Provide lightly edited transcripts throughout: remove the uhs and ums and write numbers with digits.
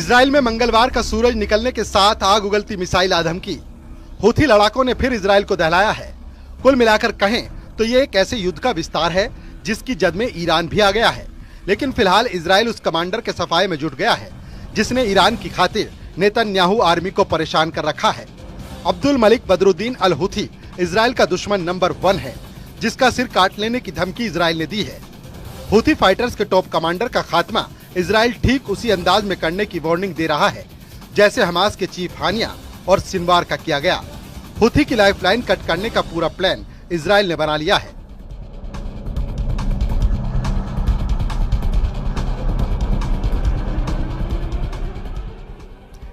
Israel में मंगलवार का सूरज निकलने के साथ आग उगलती मिसाइल आधम की। हूथी लड़ाकों ने फिर इजराइल को दहलाया है। कुल मिलाकर कहें तो ये एक ऐसे युद्ध का विस्तार है जिसकी जद में ईरान भी आ गया है। लेकिन फिलहाल इजराइल उस कमांडर के सफाये में जुट गया है जिसने ईरान की खातिर नेतन्याहू आर्मी को परेशान कर रखा है। अब्दुल मलिक बदरुद्दीन अल हूथी इजराइल का दुश्मन नंबर 1 है, जिसका सिर काट लेने की धमकी इजराइल ने दी है। हूथी फाइटर्स के टॉप कमांडर का खात्मा इजराइल ठीक उसी अंदाज में करने की वार्निंग दे रहा है जैसे हमास के चीफ हानिया और सिनवार का किया गया। हूथी की लाइफलाइन कट करने का पूरा प्लान इजराइल ने बना लिया है।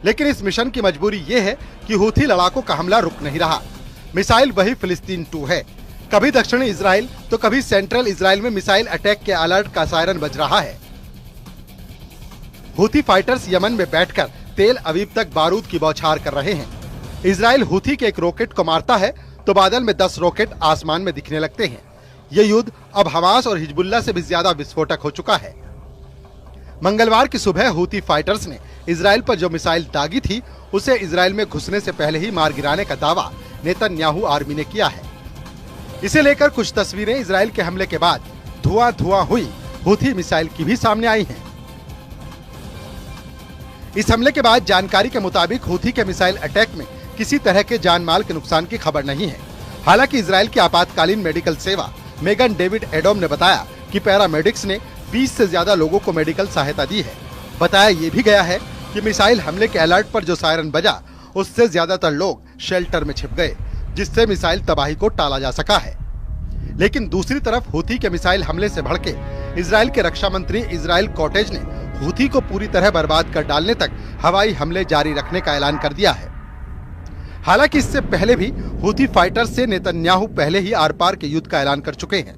लेकिन इस मिशन की मजबूरी ये है कि हूथी लड़ाकों का हमला रुक नहीं रहा। मिसाइल वही फिलिस्तीन 2 है। कभी दक्षिणी इजराइल तो कभी सेंट्रल इजराइल में मिसाइल अटैक के अलर्ट का सायरन बज रहा है। हूथी फाइटर्स यमन में बैठकर तेल अवीव तक बारूद की बौछार कर रहे हैं। इजराइल हूथी के एक रॉकेट को मारता है तो बादल में 10 रॉकेट आसमान में दिखने लगते हैं। ये युद्ध अब हमास और हिजबुल्लाह से भी ज्यादा विस्फोटक हो चुका है। मंगलवार की सुबह हूथी फाइटर्स ने इजराइल पर जो मिसाइल दागी थी उसे इजराइल में घुसने से पहले ही मार गिराने का दावा नेतन्याहू आर्मी ने किया है। इसे लेकर कुछ तस्वीरें इजराइल के हमले के बाद धुआं हुई हूथी मिसाइल की भी सामने आई हैं। इस हमले के बाद जानकारी के मुताबिक हूथी के मिसाइल अटैक में किसी तरह के जान माल के नुकसान की खबर नहीं है। हालांकि इजराइल की आपातकालीन मेडिकल सेवा मेगन डेविड एडोम ने बताया कि पैरामेडिक्स ने 20 से ज्यादा लोगों को मेडिकल सहायता दी है। बताया ये भी गया है कि मिसाइल हमले के अलर्ट पर जो सायरन बजा उससे ज्यादातर लोग शेल्टर में छिप गए, जिससे मिसाइल तबाही को टाला जा सका है। लेकिन दूसरी तरफ हूथी के मिसाइल हमले से भड़के इजराइल के रक्षा मंत्री इजराइल कॉटेज ने हूथी को पूरी तरह बर्बाद कर डालने तक हवाई हमले जारी रखने का ऐलान कर दिया है। हालांकि इससे पहले भी हूथी फाइटर्स से नेतन्याहू पहले ही आर पार के युद्ध का ऐलान कर चुके हैं।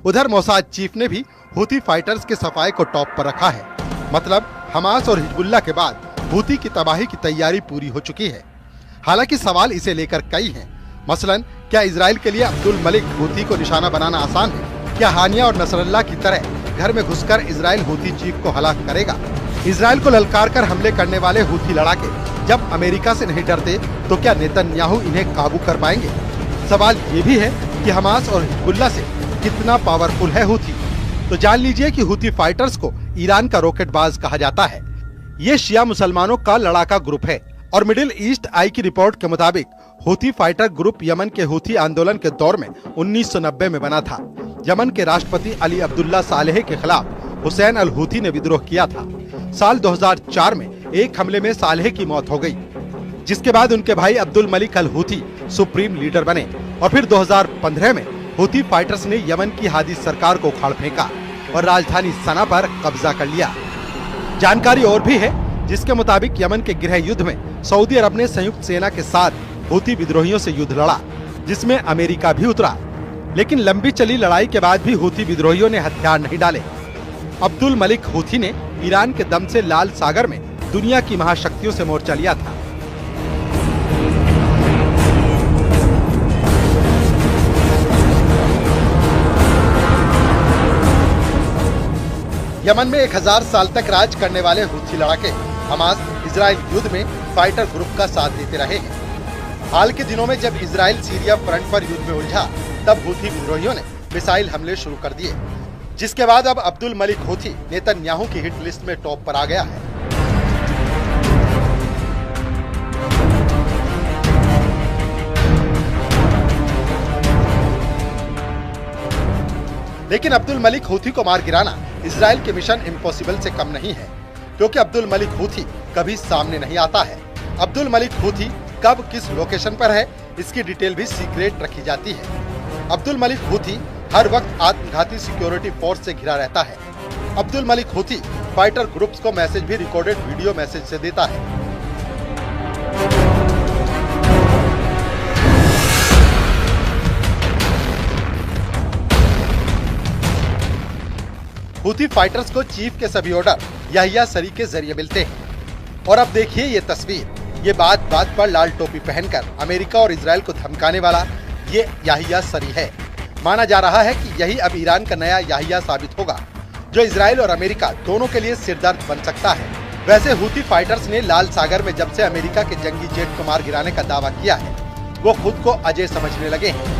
उधर मोसाद चीफ ने भी हूथी फाइटर्स के सफाये को टॉप पर रखा है। मतलब हमास और हिजबुल्लाह के बाद हूथी की तबाही की तैयारी पूरी हो चुकी है। हालांकि सवाल इसे लेकर कई हैं। मसलन क्या इजराइल के लिए अब्दुल मलिक हूथी को निशाना बनाना आसान है? क्या हानिया और नसरल्लाह की तरह घर में घुसकर इजराइल हूथी चीफ को हलाक करेगा? इजराइल को ललकार कर हमले करने वाले हूथी लड़ाके जब अमेरिका से नहीं डरते तो क्या नेतन्याहू इन्हें काबू कर पाएंगे? सवाल ये भी है कि हमास और हिजबुल्लाह से कितना पावरफुल है हूथी। तो जान लीजिए कि हूथी फाइटर्स को ईरान का रॉकेटबाज कहा जाता है। ये शिया मुसलमानों का लड़ाका ग्रुप है और मिडिल ईस्ट आई की रिपोर्ट के मुताबिक हूथी फाइटर ग्रुप यमन के हूथी आंदोलन के दौर में 1990 में बना था। यमन के राष्ट्रपति अली अब्दुल्ला सालेह के खिलाफ हुसैन अल हूथी ने विद्रोह किया था। साल 2004 में एक हमले में सालेह की मौत हो गई, जिसके बाद उनके भाई अब्दुल मलिक अल हूथी सुप्रीम लीडर बने और फिर 2015 में हूथी फाइटर्स ने यमन की हादी सरकार को उखाड़ फेंका और राजधानी सना पर कब्जा कर लिया। जानकारी और भी है जिसके मुताबिक यमन के गृह युद्ध में सऊदी अरब ने संयुक्त सेना के साथ हूथी विद्रोहियों से युद्ध लड़ा, जिसमें अमेरिका भी उतरा। लेकिन लंबी चली लड़ाई के बाद भी हूथी विद्रोहियों ने हथियार नहीं डाले। अब्दुल मलिक हूथी ने ईरान के दम से लाल सागर में दुनिया की महाशक्तियों से मोर्चा लिया था। यमन में 1000 साल तक राज करने वाले हूथी लड़ाके हमास इजराइल युद्ध में फाइटर ग्रुप का साथ देते रहे हैं। हाल के दिनों में जब इजराइल सीरिया फ्रंट पर युद्ध में उलझा तब हूथी विद्रोहियों ने मिसाइल हमले शुरू कर दिए, जिसके बाद अब अब्दुल मलिक हूथी नेतन्याहू की हिट लिस्ट में टॉप पर आ गया है। लेकिन अब्दुल मलिक हूथी को मार गिराना इजराइल के मिशन इम्पॉसिबल से कम नहीं है, क्योंकि अब्दुल मलिक हूथी कभी सामने नहीं आता है। अब्दुल मलिक हूथी कब किस लोकेशन पर है इसकी डिटेल भी सीक्रेट रखी जाती है। अब्दुल मलिक हूथी हर वक्त आत्मघाती सिक्योरिटी फोर्स से घिरा रहता है। Abdul Malik Houthi fighter groups को मैसेज भी रिकॉर्डेड वीडियो मैसेज से देता है। हूथी फाइटर्स को चीफ के सभी ऑर्डर याहिया सरी के जरिए मिलते हैं। और अब देखिए ये तस्वीर। ये बात बात पर लाल टोपी पहनकर अमेरिका और इजराइल को धमकाने वाला ये याहिया सरी है। माना जा रहा है कि यही अब ईरान का नया याहिया साबित होगा, जो इजराइल और अमेरिका दोनों के लिए सिरदर्द बन सकता है। वैसे हूथी फाइटर्स ने लाल सागर में जब से अमेरिका के जंगी जेट को मार गिराने का दावा किया है, वो खुद को अजय समझने लगे हैं।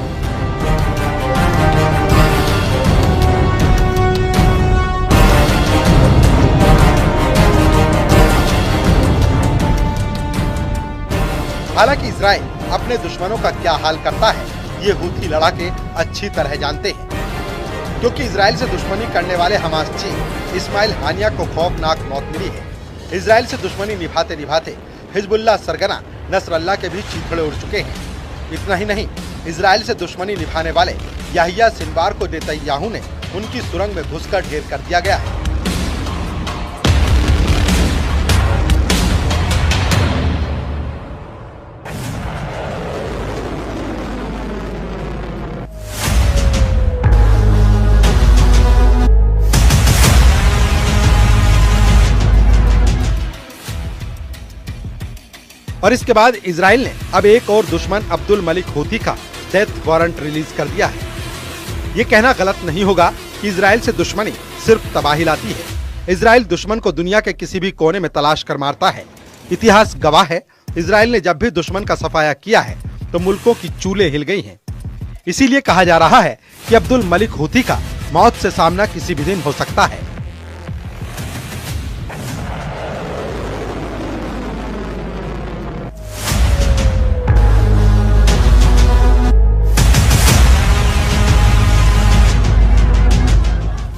हालांकि इजराइल अपने दुश्मनों का क्या हाल करता है, ये हूथी लड़ाके अच्छी तरह जानते हैं, क्योंकि इजराइल से दुश्मनी करने वाले हमास चीफ इस्माइल हानिया को खौफनाक मौत मिली है। इजराइल से दुश्मनी निभाते निभाते हिजबुल्लाह सरगना नसरल्लाह के भी चीथड़े उड़ चुके हैं। इतना ही नहीं, इजराइल से दुश्मनी निभाने वाले याहिया सिनवार को नेतन्याहू ने उनकी सुरंग में घुसकर ढेर कर दिया गया है। और इसके बाद इजराइल ने अब एक और दुश्मन अब्दुल मलिक हूथी का डेथ वारंट रिलीज कर दिया है। ये कहना गलत नहीं होगा कि इजराइल से दुश्मनी सिर्फ तबाही लाती है। इजराइल दुश्मन को दुनिया के किसी भी कोने में तलाश कर मारता है। इतिहास गवाह है, इजराइल ने जब भी दुश्मन का सफाया किया है तो मुल्कों की चूलें हिल गई हैं। इसीलिए कहा जा रहा है कि अब्दुल मलिक हूथी का मौत से सामना किसी भी दिन हो सकता है।